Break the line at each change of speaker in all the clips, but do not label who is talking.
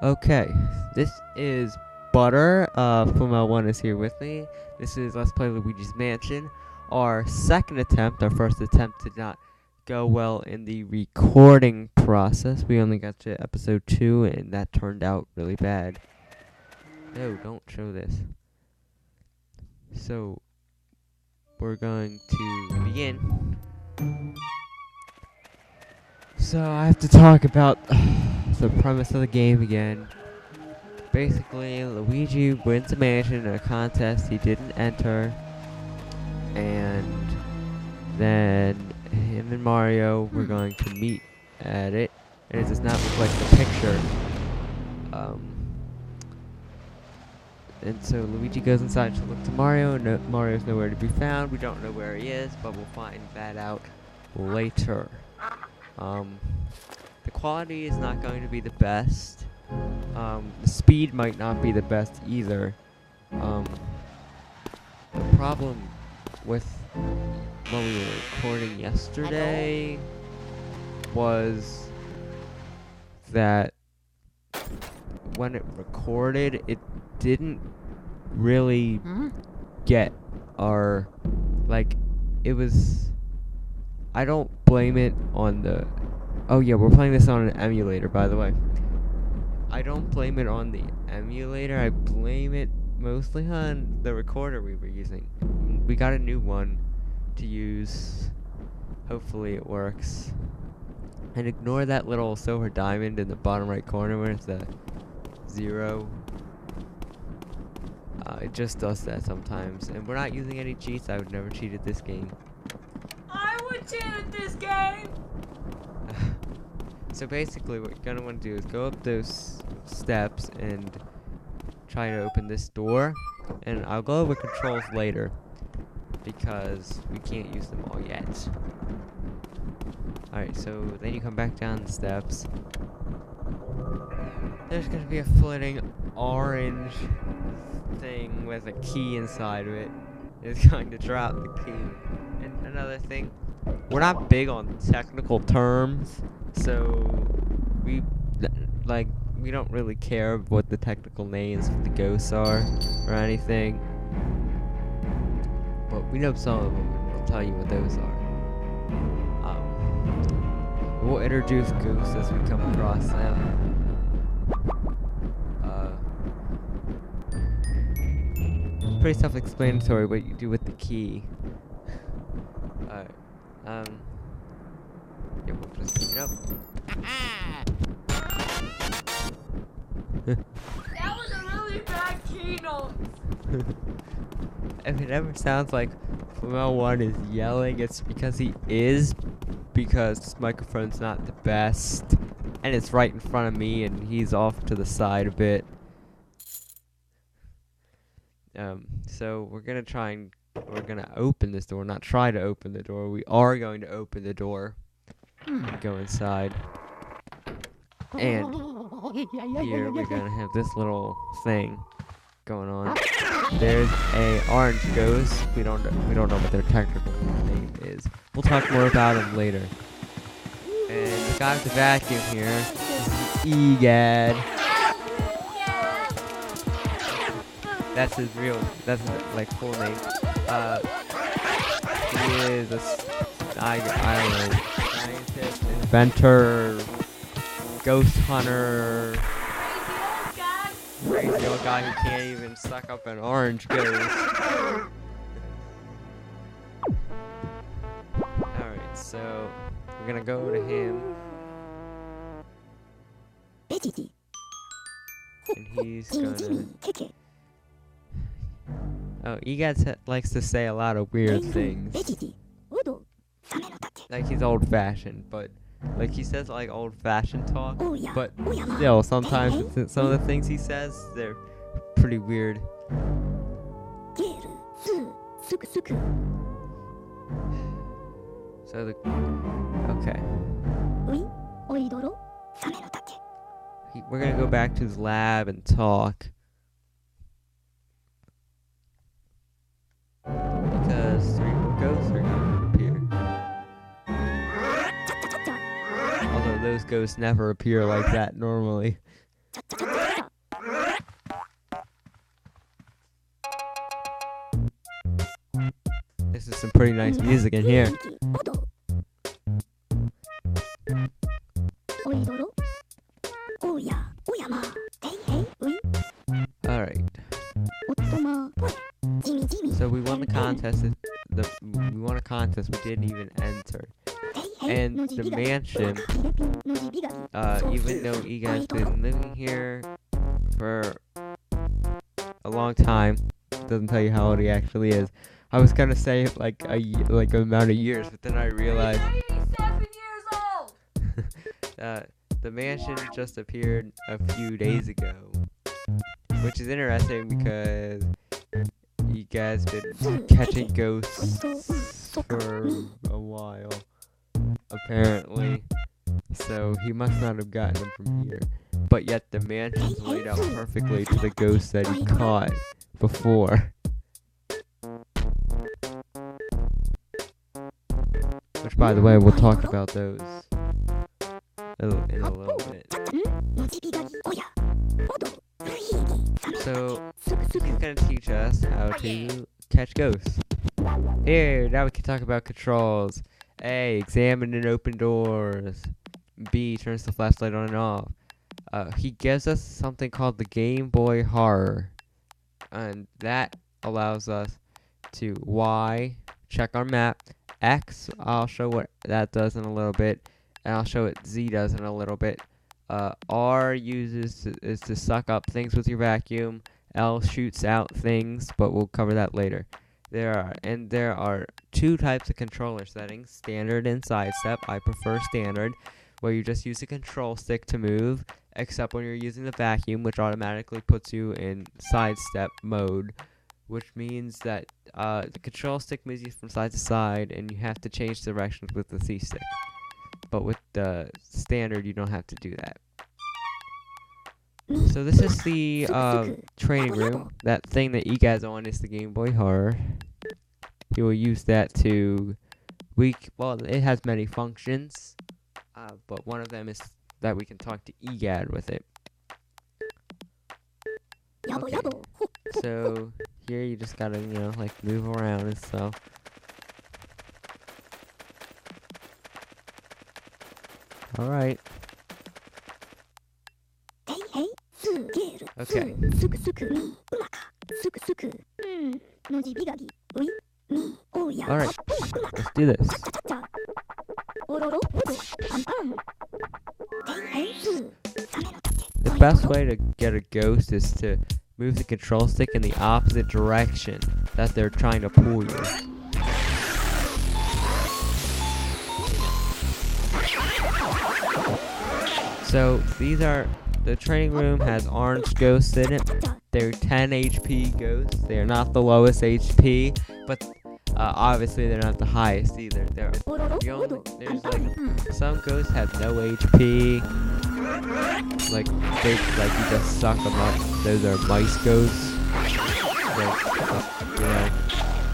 Okay, this is Butter. Fumel1 is here with me. This is Let's Play Luigi's Mansion. Our second attempt, our first attempt did not go well in the recording process. We only got to episode 2, and that turned out really bad. No, don't show this. So, we're going to begin. So, I have to talk about the premise of the game again. Basically, Luigi wins a mansion in a contest he didn't enter, and then him and Mario were going to meet at it, and it does not look like the picture. And so Luigi goes inside to look to Mario. No, Mario's nowhere to be found. We don't know where he is, but we'll find that out later. The quality is not going to be the best. The speed might not be the best either. The problem with when we were recording yesterday was that when it recorded, it didn't really get our, it was, I don't blame it on the, oh yeah, we're playing this on an emulator, by the way. I don't blame it on the emulator, I blame it mostly on the recorder we were using. We got a new one to use. Hopefully it works. And ignore that little silver diamond in the bottom right corner where it's the 0. It just does that sometimes. And we're not using any cheats. I would never cheat at this game.
I would cheat at this game!
So basically what you're gonna want to do is go up those steps and try to open this door. And I'll go over controls later because we can't use them all yet. Alright, so then you come back down the steps. There's gonna be a floating orange thing with a key inside of it. It's going to drop the key. And another thing, we're not big on technical terms, so we don't really care what the technical names for the ghosts are or anything. But we know some of them, and we'll tell you what those are. We'll introduce ghosts as we come across them. Pretty self-explanatory what you do with the key. Alright. Yeah, we'll just pick it up.
That was a really bad keynote!
If it ever sounds like Fumel1 is yelling, it's because he is, because this microphone's not the best, and it's right in front of me, and he's off to the side a bit. So we're gonna open this door, not try to open the door. We are going to open the door and go inside. And here we're gonna have this little thing going on. There's a orange ghost. We don't know what their technical name is. We'll talk more about them later. And the guy with the vacuum here is Egad. That's his full name. He is a I don't know, scientist, inventor, ghost hunter, crazy old guy who can't even suck up an orange ghost. Alright, so we're gonna go to him. And he's gonna... Oh, Egad likes to say a lot of weird things. Like he's old-fashioned, but like he says like old-fashioned talk, but still sometimes some of the things he says, they're pretty weird. So okay. We're gonna go back to his lab and talk. Because 3 more ghosts are going to appear. Although those ghosts never appear like that normally. This is some pretty nice music in here. Alright. So we won the contest. We won a contest we didn't even enter. And the mansion, even though Iga's been living here for a long time, doesn't tell you how old he actually is. I was gonna say like an amount of years, but then I realized
87 years old.
the mansion just appeared a few days ago, which is interesting because you guys been catching ghosts for a while, apparently. So he must not have gotten them from here. But yet the mansion's laid out perfectly to the ghosts that he caught before. Which, by the way, we'll talk about those in a little bit. So, he's gonna teach us how to catch ghosts. Here, now we can talk about controls. A, examine and open doors. B, turns the flashlight on and off. He gives us something called the Game Boy Horror. And that allows us to Y, check our map. X, I'll show what that does in a little bit. And I'll show what Z does in a little bit. R is to suck up things with your vacuum. L shoots out things, but we'll cover that later. There are two types of controller settings, standard and sidestep. I prefer standard, where you just use the control stick to move, except when you're using the vacuum, which automatically puts you in sidestep mode, which means that the control stick moves you from side to side, and you have to change directions with the C stick. But with the standard, you don't have to do that. So this is the training room. That thing that you guys on is the Game Boy Horror. You will use that to well, it has many functions, but one of them is that we can talk to EGAD with it. Okay. So here you just gotta, like move around and stuff. Alright. Okay. Alright. Let's do this. The best way to get a ghost is to move the control stick in the opposite direction that they're trying to pull you. So the training room has orange ghosts in it. They're 10 HP ghosts. They're not the lowest HP, but obviously they're not the highest either. There's like some ghosts have no HP. Like you just suck them up. Those are mice ghosts.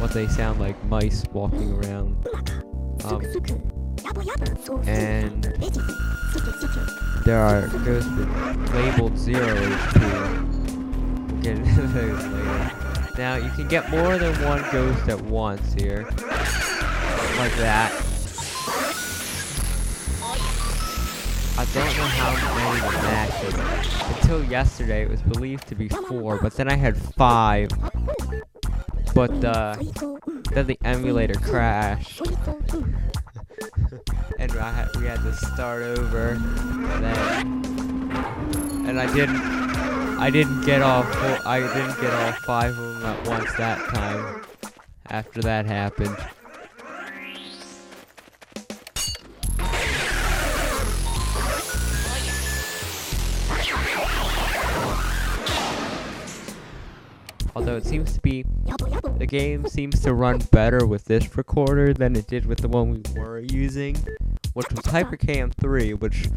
What they sound like, mice walking around. And there are ghosts labeled 0 HP. We'll get into those later. Now, you can get more than one ghost at once here. Like that. I don't know how many the max is. Until yesterday, it was believed to be 4, but then I had 5. But then the emulator crashed. And we had to start over, and I didn't get all 5 of them at once that time. After that happened. Although it seems to be, the game seems to run better with this recorder than it did with the one we were using, which was HyperCam 3, which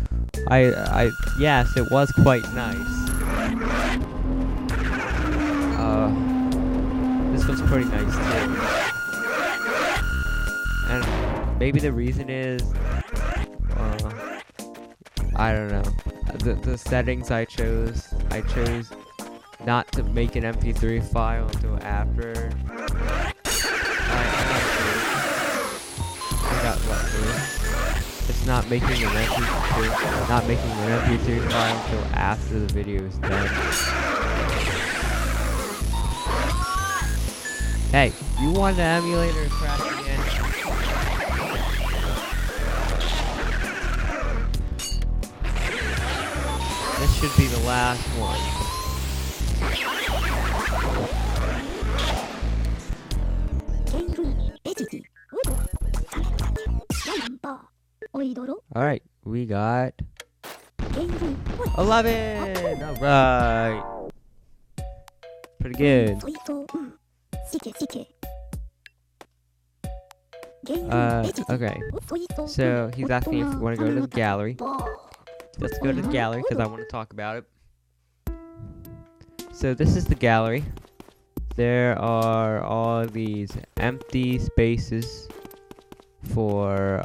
yes, it was quite nice. This one's pretty nice too. And maybe the reason is, I don't know. the settings I chose not to make an MP3 file until after I got lucky. It's not making an MP3 file until after the video is done. Hey, you want the emulator to crash again? This should be the last one. Alright, we got 11! Alright. Pretty good. Okay. So he's asking if we want to go to the gallery. Let's go to the gallery because I want to talk about it. So this is the gallery. There are all these empty spaces for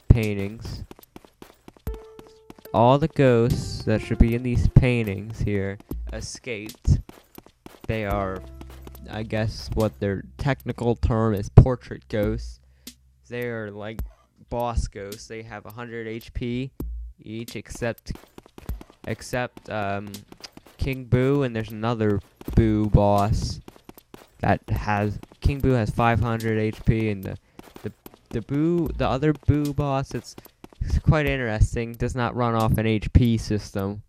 paintings. All the ghosts that should be in these paintings here escaped. They are, I guess, what their technical term is portrait ghosts. They are like boss ghosts. They have 100 HP each, except King Boo, and there's another Boo boss that has King Boo has 500 HP, and the other Boo boss, it's quite interesting. Does not run off an HP system.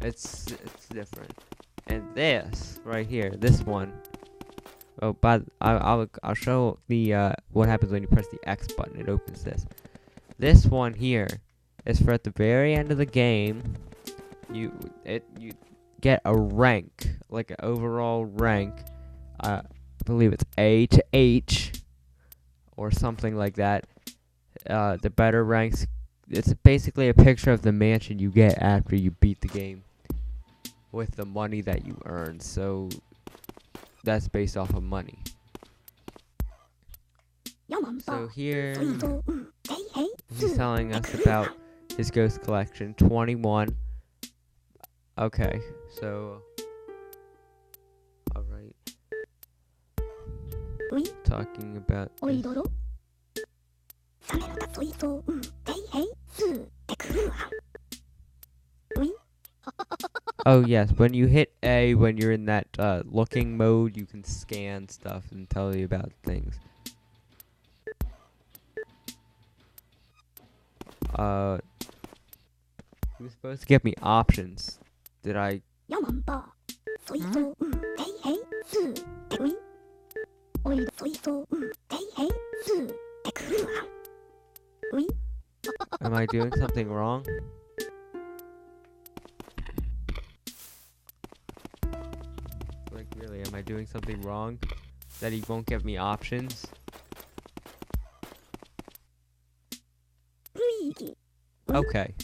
It's different. And this right here, this one. Oh, but I'll show the what happens when you press the X button. It opens this. This one here is for at the very end of the game. You get a rank, like an overall rank. I believe it's A to H or something like that. The better ranks. It's basically a picture of the mansion you get after you beat the game with the money that you earn. So that's based off of money. So here he's telling us about his ghost collection. 21. Okay, so alright. Talking about this. Oh yes, when you hit A, when you're in that looking mode, you can scan stuff and tell you about things. He was supposed to give me options. Did I? Am I doing something wrong? Like, really, am I doing something wrong? That he won't give me options? Okay.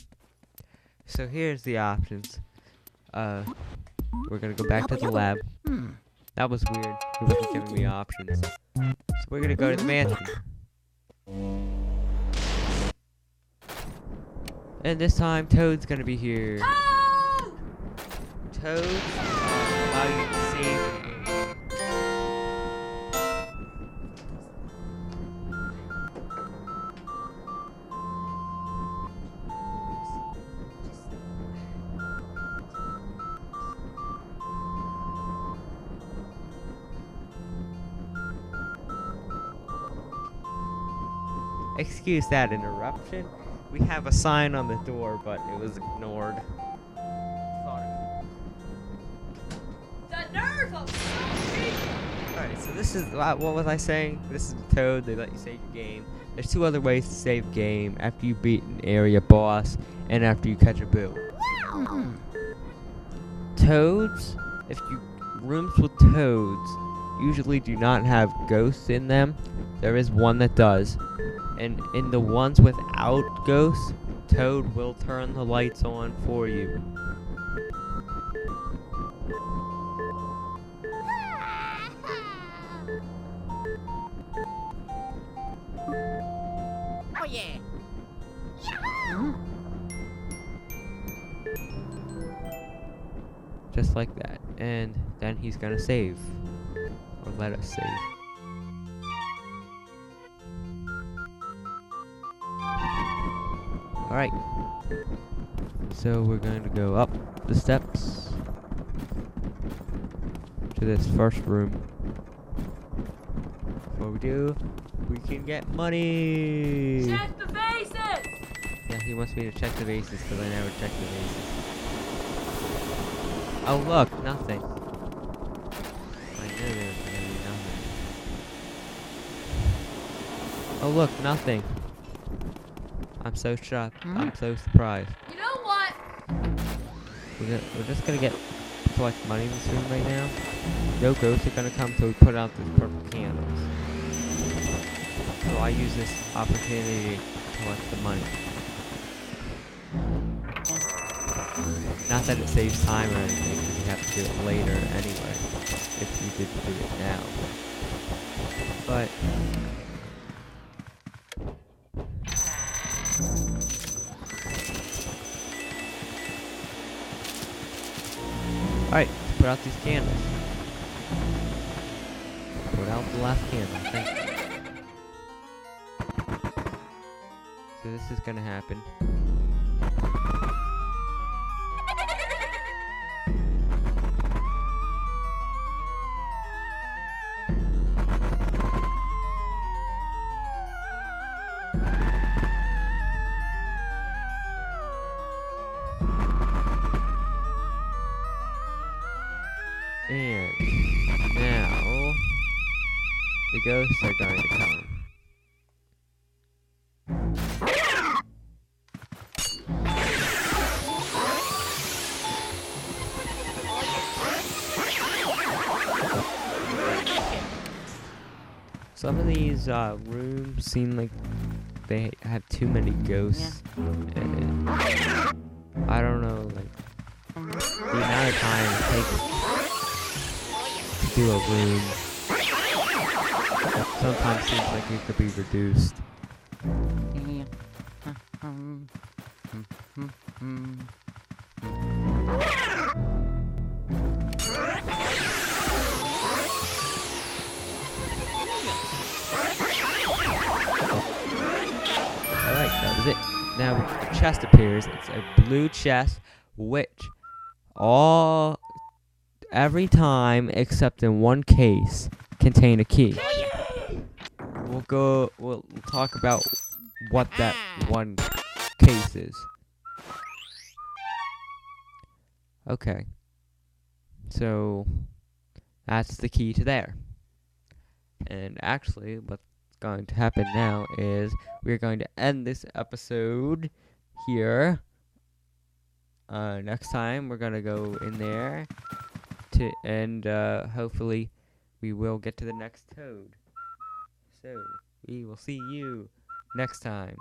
So here's the options. We're gonna go back to the lab. That was weird. He wasn't giving me options. So we're gonna go to the mansion. And this time, Toad's gonna be here. Toad, allow you to save. Excuse that interruption. We have a sign on the door, but it was ignored.
The nerve of people!
Alright, so this is, what was I saying? This is Toad, they let you save your game. There's two other ways to save game: after you beat an area boss, and after you catch a Boo. Toads, rooms with Toads usually do not have ghosts in them. There is one that does. And in the ones without ghosts, Toad will turn the lights on for you.
Oh yeah.
Just like that. And then he's gonna save. Or let us save. Alright. So we're going to go up the steps to this first room. Before we do, we can get money!
Check the bases!
Yeah, he wants me to check the bases because I never checked the bases. Oh look, nothing. I knew there was gonna be nothing. Oh look, nothing. I'm so shocked. I'm so surprised.
You know what?
We're just gonna collect money in this room right now. No ghosts are gonna come till we put out these purple candles. So I use this opportunity to collect the money. Not that it saves time or anything, because you have to do it later anyway, if you didn't do it now. But alright, let's put out these candles. Put out the last candle, thank you. So this is gonna happen. And now the ghosts are going to come. Some of these rooms seem like they have too many ghosts. And I don't know, like the amount of time it takes to do a room sometimes seems like it could be reduced. Alright, that was it. Now a chest appears. It's a blue chest, which every time except in one case contain a key. We'll talk about what that one case is. Okay. So that's the key to there. And actually what's going to happen now is we're going to end this episode here. Next time we're gonna go in there and hopefully we will get to the next toad. So we will see you next time.